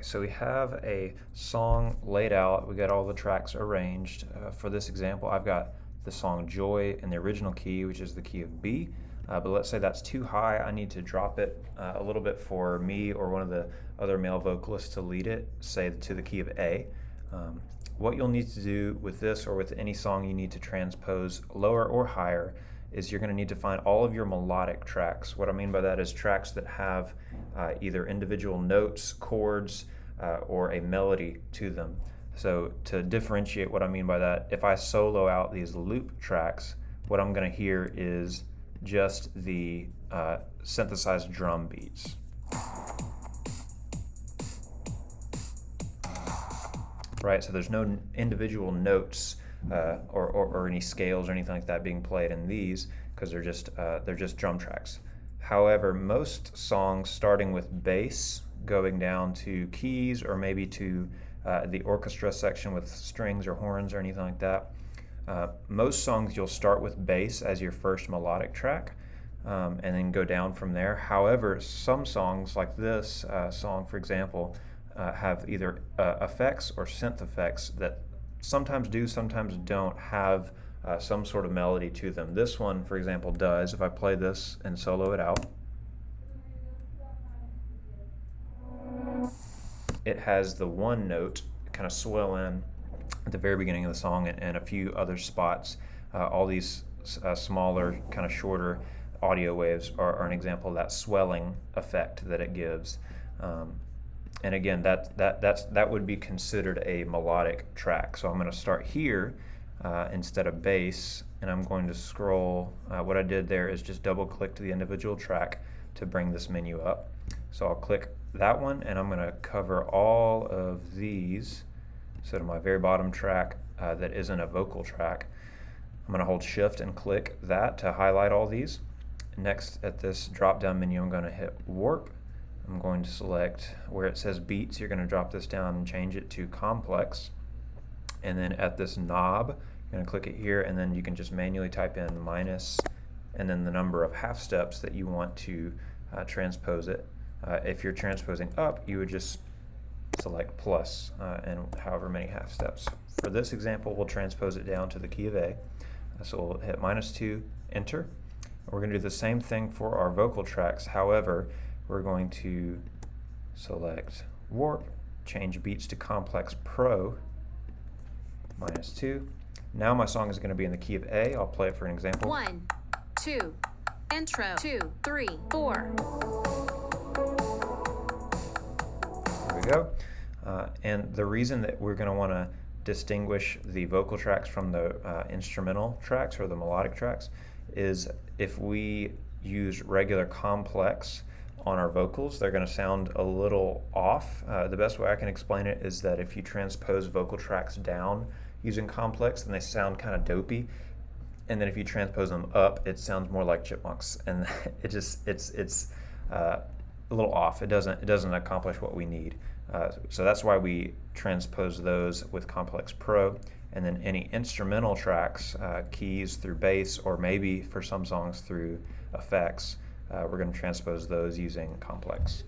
So we have a song laid out. We got all the tracks arranged. For this example, I've got the song Joy in the original key, which is the key of B. But let's say that's too high. I need to drop it a little bit for me or one of the other male vocalists to lead it, say to the key of A. What you'll need to do with this or with any song you need to transpose lower or higher is you're going to need to find all of your melodic tracks. What I mean by that is tracks that have either individual notes, chords, or a melody to them. So to differentiate what I mean by that, if I solo out these loop tracks, what I'm going to hear is just the synthesized drum beats. Right, so there's no individual notes or any scales or anything like that being played in these because they're just drum tracks. However, most songs starting with bass going down to keys or maybe to the orchestra section with strings or horns or anything like that, most songs you'll start with bass as your first melodic track and then go down from there. However, some songs like this song, for example, have either effects or synth effects that sometimes do, sometimes don't have some sort of melody to them. This one, for example, does. If I play this and solo it out, it has the one note kind of swell in at the very beginning of the song and a few other spots. All these smaller, kind of shorter audio waves are an example of that swelling effect that it gives. And again, that would be considered a melodic track. So I'm going to start here instead of bass, and I'm going to scroll. What I did there is just double click to the individual track to bring this menu up. So I'll click that one, and I'm going to cover all of these. So to my very bottom track that isn't a vocal track, I'm going to hold Shift and click that to highlight all these. Next, at this drop-down menu, I'm going to hit Warp. I'm going to select where it says beats. You're going to drop this down and change it to complex. And then at this knob, you're going to click it here, and then you can just manually type in minus and then the number of half steps that you want to transpose it. If you're transposing up, you would just select plus and however many half steps. For this example, we'll transpose it down to the key of A. So we'll hit -2, enter. We're going to do the same thing for our vocal tracks. However, we're going to select Warp, change beats to complex Pro, -2. Now my song is going to be in the key of A. I'll play it for an example. 1, 2, intro, 2, 3, 4. There we go. And the reason that we're going to want to distinguish the vocal tracks from the instrumental tracks or the melodic tracks is if we use regular complex on our vocals, they're going to sound a little off. The best way I can explain it is that if you transpose vocal tracks down using complex, then they sound kind of dopey. And then if you transpose them up, it sounds more like chipmunks, and it's a little off. It doesn't accomplish what we need. So that's why we transpose those with Complex Pro, and then any instrumental tracks, keys through bass, or maybe for some songs through effects, we're going to transpose those using Complex.